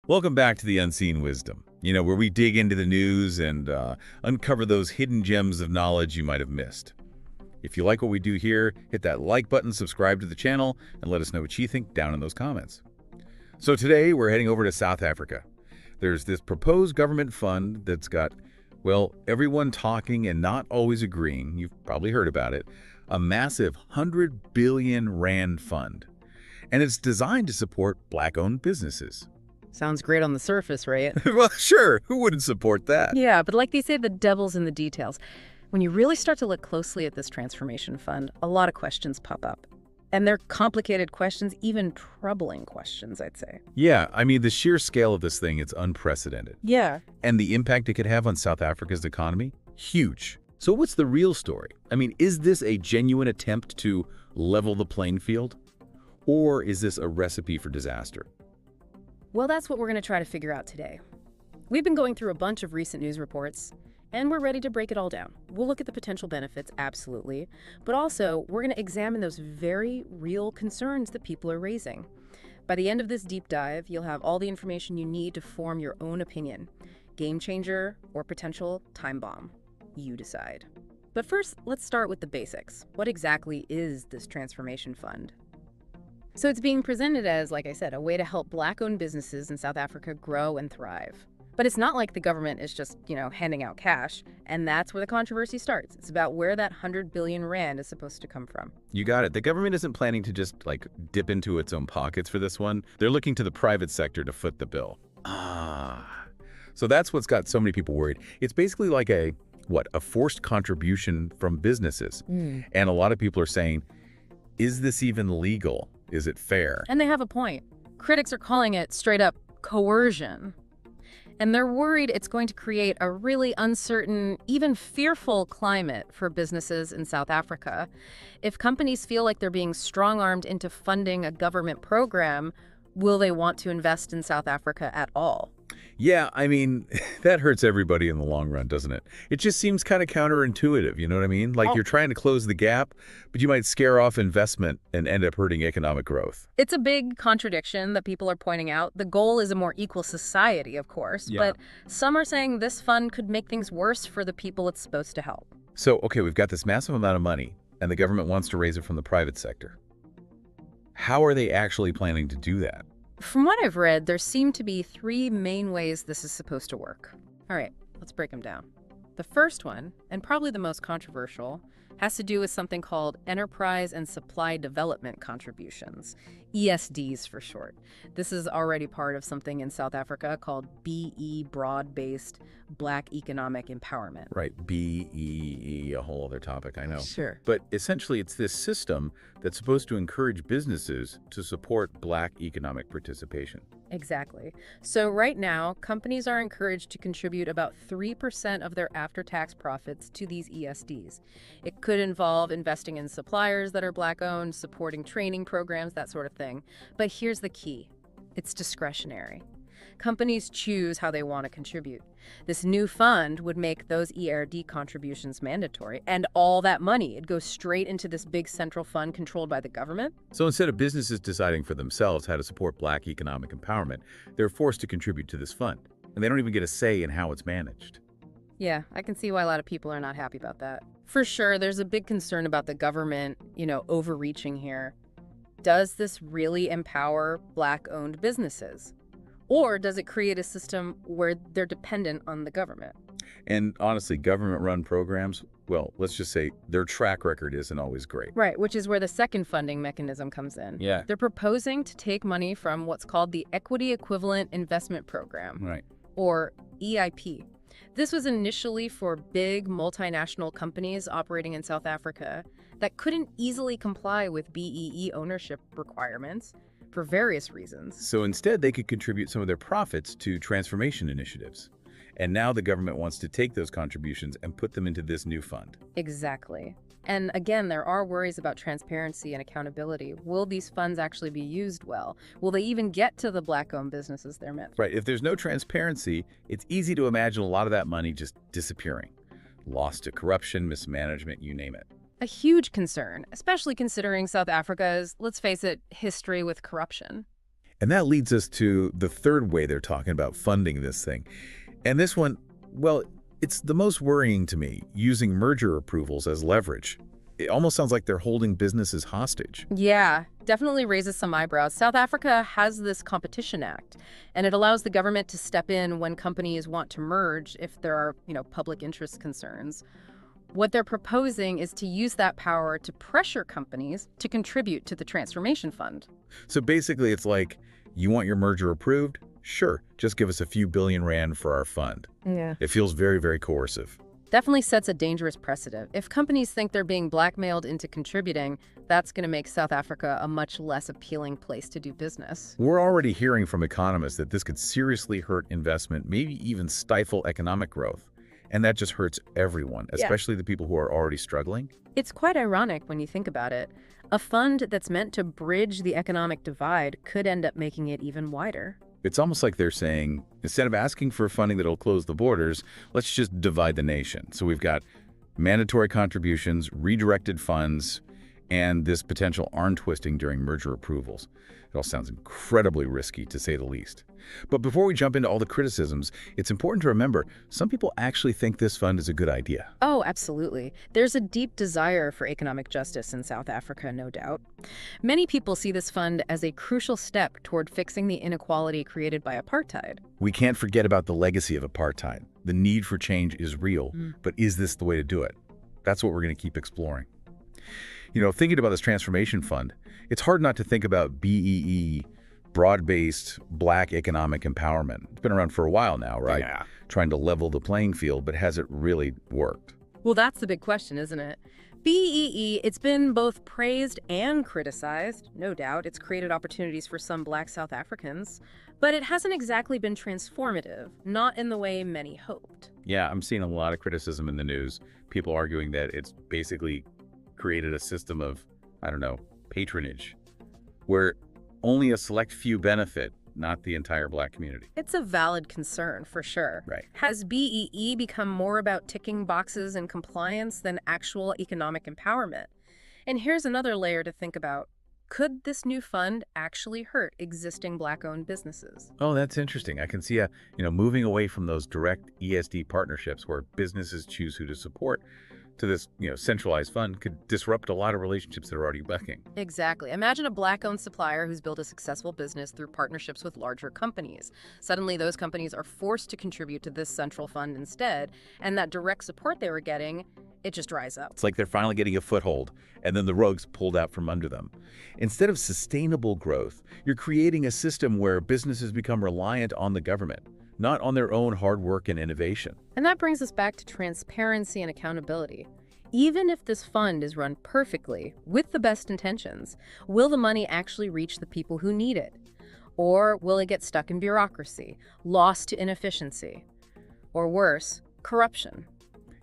Welcome back to the Unseen Wisdom, where we dig into the news and uncover those hidden gems of knowledge you might have missed. If you like what we do here, hit that like button, subscribe to the channel, and let us know what you think down in those comments. So today, we're heading over to South Africa. There's this proposed government fund that's got, well, everyone talking and not always agreeing. You've probably heard about it. A massive 100 billion rand fund. And it's designed to support Black-owned businesses. Sounds great on the surface, right? Well, sure. Who wouldn't support that? Yeah, but like they say, the devil's in the details. When you really start to look closely at this transformation fund, a lot of questions pop up. And they're complicated questions, even troubling questions, I'd say. Yeah, I mean, the sheer scale of this thing, it's unprecedented. Yeah. And the impact it could have on South Africa's economy? Huge. So what's the real story? I mean, is this a genuine attempt to level the playing field? Or is this a recipe for disaster? Well, that's what we're going to try to figure out today. We've been going through a bunch of recent news reports, and we're ready to break it all down. We'll look at the potential benefits, absolutely, but also we're going to examine those very real concerns that people are raising. By the end of this deep dive, you'll have all the information you need to form your own opinion. Game changer or potential time bomb. You decide. But first, let's start with the basics. What exactly is this transformation fund? So it's being presented as, like I said, a way to help Black-owned businesses in South Africa grow and thrive. But it's not like the government is just, handing out cash, and that's where the controversy starts. It's about where that 100 billion rand is supposed to come from. You got it. The government isn't planning to just, dip into its own pockets for this one. They're looking to the private sector to foot the bill. So that's what's got so many people worried. It's basically like a forced contribution from businesses. And a lot of people are saying, is this even legal? Is it fair? And they have a point. Critics are calling it straight up coercion. And they're worried it's going to create a really uncertain, even fearful climate for businesses in South Africa. If companies feel like they're being strong-armed into funding a government program, will they want to invest in South Africa at all? Yeah, I mean, that hurts everybody in the long run, doesn't it? It just seems kind of counterintuitive, you know what I mean? Like you're trying to close the gap, but you might scare off investment and end up hurting economic growth. It's a big contradiction that people are pointing out. The goal is a more equal society, of course, but some are saying this fund could make things worse for the people it's supposed to help. So, okay, we've got this massive amount of money, and the government wants to raise it from the private sector. How are they actually planning to do that? From what I've read, there seem to be three main ways this is supposed to work. All right, let's break them down. The first one, and probably the most controversial, has to do with something called Enterprise and Supply Development Contributions, ESDs for short. This is already part of something in South Africa called BE, Broad-Based Black Economic Empowerment. Right, BEE, a whole other topic, I know. Sure. But essentially, it's this system that's supposed to encourage businesses to support Black economic participation. Exactly. So right now, companies are encouraged to contribute about 3% of their after-tax profits to these ESDs. It could involve investing in suppliers that are Black-owned, supporting training programs, that sort of thing. But here's the key. It's discretionary. Companies choose how they want to contribute. This new fund would make those ERD contributions mandatory, and all that money, it goes straight into this big central fund controlled by the government. So instead of businesses deciding for themselves how to support Black economic empowerment, they're forced to contribute to this fund, and they don't even get a say in how it's managed. Yeah, I can see why a lot of people are not happy about that. For sure, there's a big concern about the government, overreaching here. Does this really empower Black-owned businesses? Or does it create a system where they're dependent on the government? And honestly, government-run programs, well, let's just say their track record isn't always great. Right, which is where the second funding mechanism comes in. Yeah. They're proposing to take money from what's called the Equity Equivalent Investment Program, Right. or EIP. This was initially for big multinational companies operating in South Africa that couldn't easily comply with BEE ownership requirements for various reasons. So instead, they could contribute some of their profits to transformation initiatives. And now the government wants to take those contributions and put them into this new fund. Exactly. And again, there are worries about transparency and accountability. Will these funds actually be used well? Will they even get to the Black-owned businesses they're meant for? Right. If there's no transparency, it's easy to imagine a lot of that money just disappearing. Lost to corruption, mismanagement, you name it. A huge concern, especially considering South Africa's, let's face it, history with corruption. And that leads us to the third way they're talking about funding this thing. And this one, well, it's the most worrying to me, using merger approvals as leverage. It almost sounds like they're holding businesses hostage. Yeah, definitely raises some eyebrows. South Africa has this Competition Act, and it allows the government to step in when companies want to merge if there are, public interest concerns. What they're proposing is to use that power to pressure companies to contribute to the transformation fund. So basically, it's like, you want your merger approved? Sure, just give us a few billion rand for our fund. Yeah. It feels very, very coercive. Definitely sets a dangerous precedent. If companies think they're being blackmailed into contributing, that's going to make South Africa a much less appealing place to do business. We're already hearing from economists that this could seriously hurt investment, maybe even stifle economic growth. And that just hurts everyone, especially the people who are already struggling. It's quite ironic when you think about it. A fund that's meant to bridge the economic divide could end up making it even wider. It's almost like they're saying, instead of asking for funding that'll close the borders, let's just divide the nation. So we've got mandatory contributions, redirected funds, and this potential arm twisting during merger approvals. It all sounds incredibly risky, to say the least. But before we jump into all the criticisms, it's important to remember some people actually think this fund is a good idea. Oh, absolutely. There's a deep desire for economic justice in South Africa, no doubt. Many people see this fund as a crucial step toward fixing the inequality created by apartheid. We can't forget about the legacy of apartheid. The need for change is real, but is this the way to do it? That's what we're going to keep exploring. Thinking about this transformation fund, it's hard not to think about BEE, broad-based Black economic empowerment. It's been around for a while now, right? Yeah. Trying to level the playing field, but has it really worked? Well, that's the big question, isn't it? BEE, it's been both praised and criticized. No doubt, it's created opportunities for some Black South Africans, but it hasn't exactly been transformative, not in the way many hoped. Yeah, I'm seeing a lot of criticism in the news. People arguing that it's basically created a system of, patronage, where only a select few benefit, not the entire Black community. It's a valid concern, for sure. Right. Has BEE become more about ticking boxes and compliance than actual economic empowerment? And here's another layer to think about. Could this new fund actually hurt existing Black-owned businesses? Oh, that's interesting. I can see moving away from those direct ESD partnerships where businesses choose who to support to this, centralized fund could disrupt a lot of relationships that are already working. Exactly. Imagine a Black-owned supplier who's built a successful business through partnerships with larger companies. Suddenly, those companies are forced to contribute to this central fund instead, and that direct support they were getting, it just dries up. It's like they're finally getting a foothold, and then the rug's pulled out from under them. Instead of sustainable growth, you're creating a system where businesses become reliant on the government, not on their own hard work and innovation. And that brings us back to transparency and accountability. Even if this fund is run perfectly, with the best intentions, will the money actually reach the people who need it? Or will it get stuck in bureaucracy, lost to inefficiency? Or worse, corruption?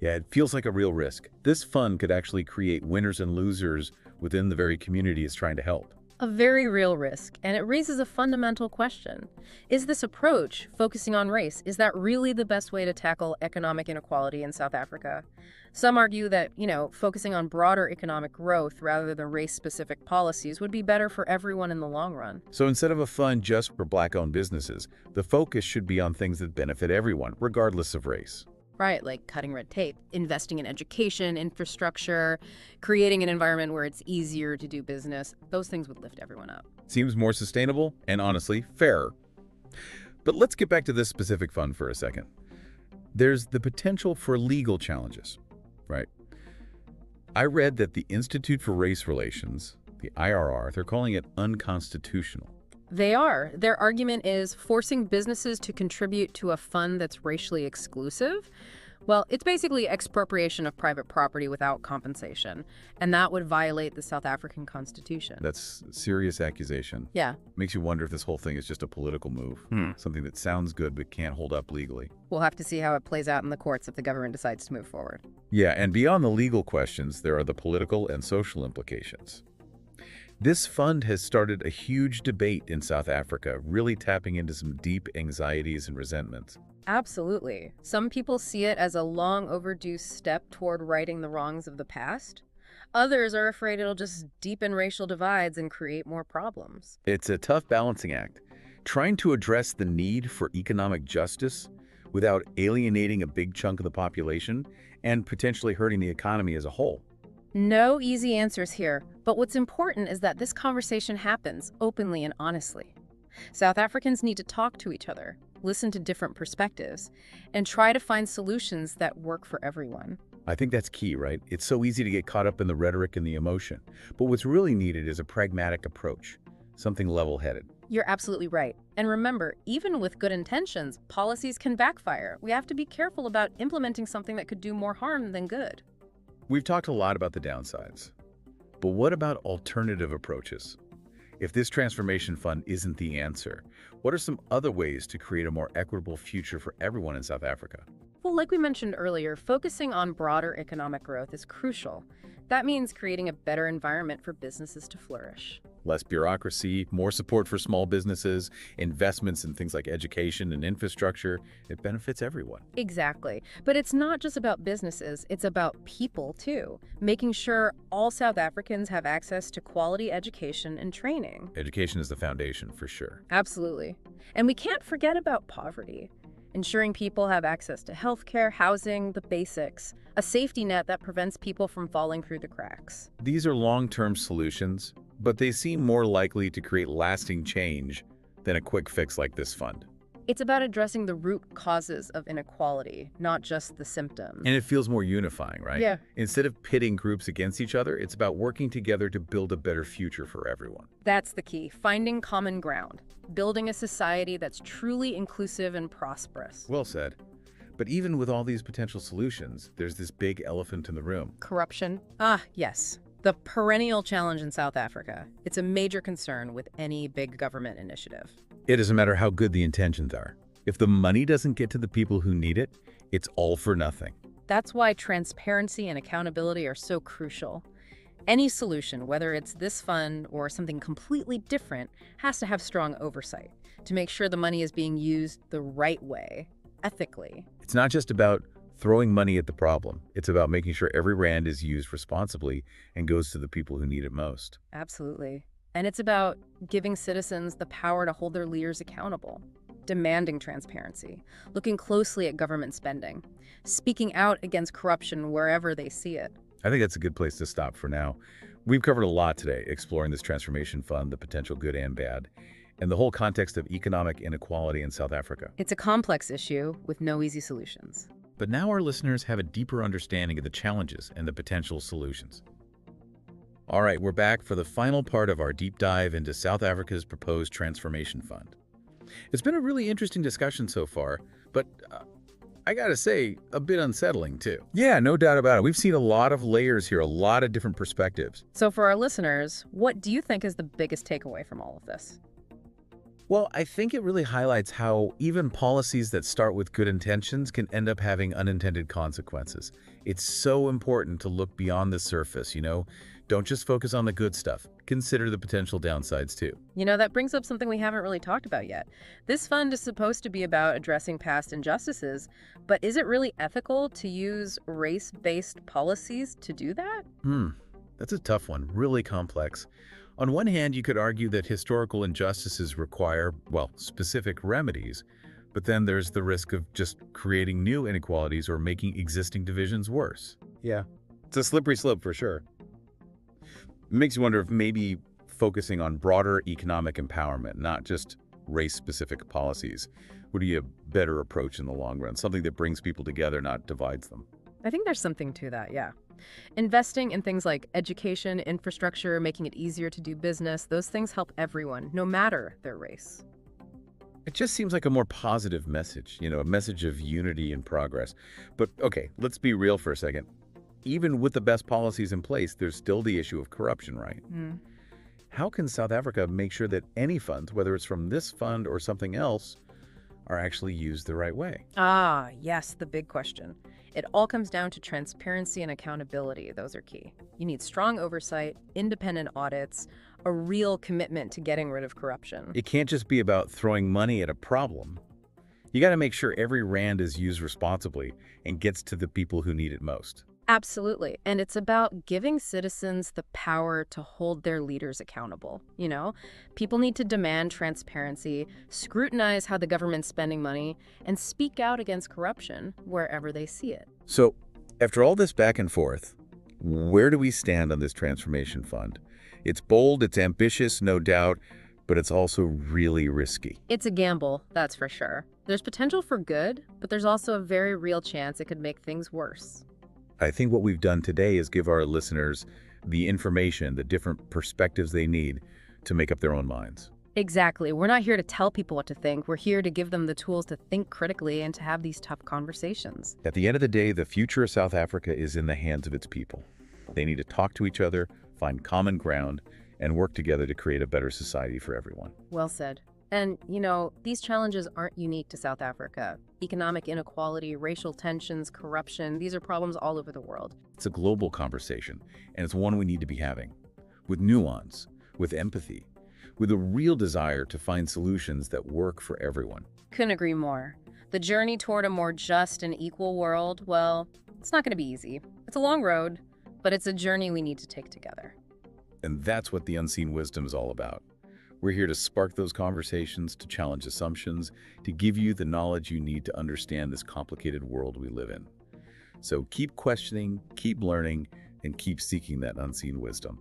Yeah, it feels like a real risk. This fund could actually create winners and losers within the very community it's trying to help. A very real risk, and it raises a fundamental question. Is this approach, focusing on race, is that really the best way to tackle economic inequality in South Africa? Some argue that, focusing on broader economic growth rather than race-specific policies would be better for everyone in the long run. So instead of a fund just for Black-owned businesses, the focus should be on things that benefit everyone, regardless of race. Right, like cutting red tape, investing in education, infrastructure, creating an environment where it's easier to do business. Those things would lift everyone up. Seems more sustainable and, honestly, fairer. But let's get back to this specific fund for a second. There's the potential for legal challenges, right? I read that the Institute for Race Relations, the IRR, they're calling it unconstitutional. They are. Their argument is forcing businesses to contribute to a fund that's racially exclusive. Well, it's basically expropriation of private property without compensation, and that would violate the South African Constitution. That's a serious accusation. Yeah. Makes you wonder if this whole thing is just a political move, something that sounds good but can't hold up legally. We'll have to see how it plays out in the courts if the government decides to move forward. Yeah, and beyond the legal questions, there are the political and social implications. This fund has started a huge debate in South Africa, really tapping into some deep anxieties and resentments. Absolutely. Some people see it as a long overdue step toward righting the wrongs of the past. Others are afraid it'll just deepen racial divides and create more problems. It's a tough balancing act, trying to address the need for economic justice without alienating a big chunk of the population and potentially hurting the economy as a whole. No easy answers here, but what's important is that this conversation happens openly and honestly. South Africans need to talk to each other, listen to different perspectives, and try to find solutions that work for everyone. I think that's key, right? It's so easy to get caught up in the rhetoric and the emotion. But what's really needed is a pragmatic approach, something level-headed. You're absolutely right. And remember, even with good intentions, policies can backfire. We have to be careful about implementing something that could do more harm than good. We've talked a lot about the downsides. But what about alternative approaches? If this transformation fund isn't the answer, what are some other ways to create a more equitable future for everyone in South Africa? Well, like we mentioned earlier, focusing on broader economic growth is crucial. That means creating a better environment for businesses to flourish. Less bureaucracy, more support for small businesses, investments in things like education and infrastructure. It benefits everyone. Exactly. But it's not just about businesses, it's about people too. Making sure all South Africans have access to quality education and training. Education is the foundation, for sure. Absolutely. And we can't forget about poverty. Ensuring people have access to healthcare, housing, the basics, a safety net that prevents people from falling through the cracks. These are long-term solutions, but they seem more likely to create lasting change than a quick fix like this fund. It's about addressing the root causes of inequality, not just the symptoms. And it feels more unifying, right? Yeah. Instead of pitting groups against each other, it's about working together to build a better future for everyone. That's the key, finding common ground, building a society that's truly inclusive and prosperous. Well said. But even with all these potential solutions, there's this big elephant in the room. Corruption? Ah, yes. The perennial challenge in South Africa. It's a major concern with any big government initiative. It doesn't matter how good the intentions are. If the money doesn't get to the people who need it, it's all for nothing. That's why transparency and accountability are so crucial. Any solution, whether it's this fund or something completely different, has to have strong oversight to make sure the money is being used the right way, ethically. It's not just about throwing money at the problem. It's about making sure every rand is used responsibly and goes to the people who need it most. Absolutely. And it's about giving citizens the power to hold their leaders accountable, demanding transparency, looking closely at government spending, speaking out against corruption wherever they see it. I think that's a good place to stop for now. We've covered a lot today, exploring this transformation fund, the potential good and bad, and the whole context of economic inequality in South Africa. It's a complex issue with no easy solutions. But now our listeners have a deeper understanding of the challenges and the potential solutions. All right, we're back for the final part of our deep dive into South Africa's proposed transformation fund. It's been a really interesting discussion so far, but I gotta say, a bit unsettling too. Yeah, no doubt about it. We've seen a lot of layers here, a lot of different perspectives. So for our listeners, what do you think is the biggest takeaway from all of this? Well, I think it really highlights how even policies that start with good intentions can end up having unintended consequences. It's so important to look beyond the surface, you know? Don't just focus on the good stuff. Consider the potential downsides too. You know, that brings up something we haven't really talked about yet. This fund is supposed to be about addressing past injustices, but is it really ethical to use race-based policies to do that? That's a tough one, really complex. On one hand, you could argue that historical injustices require, well, specific remedies, but then there's the risk of just creating new inequalities or making existing divisions worse. Yeah, it's a slippery slope for sure. It makes you wonder if maybe focusing on broader economic empowerment, not just race-specific policies, would be a better approach in the long run, something that brings people together, not divides them. I think there's something to that, yeah. Investing in things like education, infrastructure, making it easier to do business, those things help everyone, no matter their race. It just seems like a more positive message, you know, a message of unity and progress. But okay, let's be real for a second. Even with the best policies in place, there's still the issue of corruption, right? How can South Africa make sure that any funds, whether it's from this fund or something else, are actually used the right way? Ah, yes, the big question. It all comes down to transparency and accountability. Those are key. You need strong oversight, independent audits, a real commitment to getting rid of corruption. It can't just be about throwing money at a problem. You got to make sure every rand is used responsibly and gets to the people who need it most. Absolutely. And it's about giving citizens the power to hold their leaders accountable. People need to demand transparency, scrutinize how the government's spending money, and speak out against corruption wherever they see it. So, after all this back and forth, where do we stand on this transformation fund? It's bold, it's ambitious, no doubt, but it's also really risky. It's a gamble, that's for sure. There's potential for good, but there's also a very real chance it could make things worse. I think what we've done today is give our listeners the information, the different perspectives they need to make up their own minds. Exactly. We're not here to tell people what to think. We're here to give them the tools to think critically and to have these tough conversations. At the end of the day, the future of South Africa is in the hands of its people. They need to talk to each other, find common ground, and work together to create a better society for everyone. Well said. And, these challenges aren't unique to South Africa. Economic inequality, racial tensions, corruption, these are problems all over the world. It's a global conversation, and it's one we need to be having, with nuance, with empathy, with a real desire to find solutions that work for everyone. Couldn't agree more. The journey toward a more just and equal world, well, it's not going to be easy. It's a long road, but it's a journey we need to take together. And that's what the Unseen Wisdom is all about. We're here to spark those conversations, to challenge assumptions, to give you the knowledge you need to understand this complicated world we live in. So keep questioning, keep learning, and keep seeking that unseen wisdom.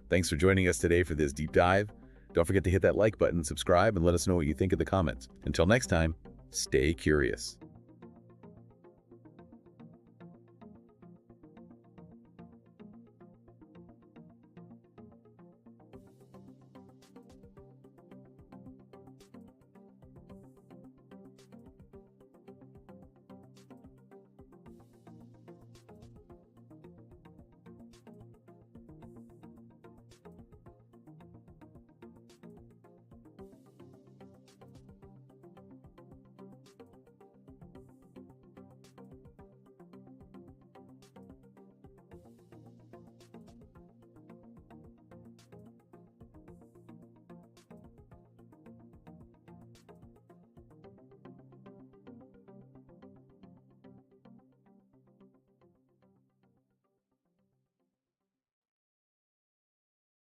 Thanks for joining us today for this deep dive. Don't forget to hit that like button, subscribe, and let us know what you think in the comments. Until next time, stay curious.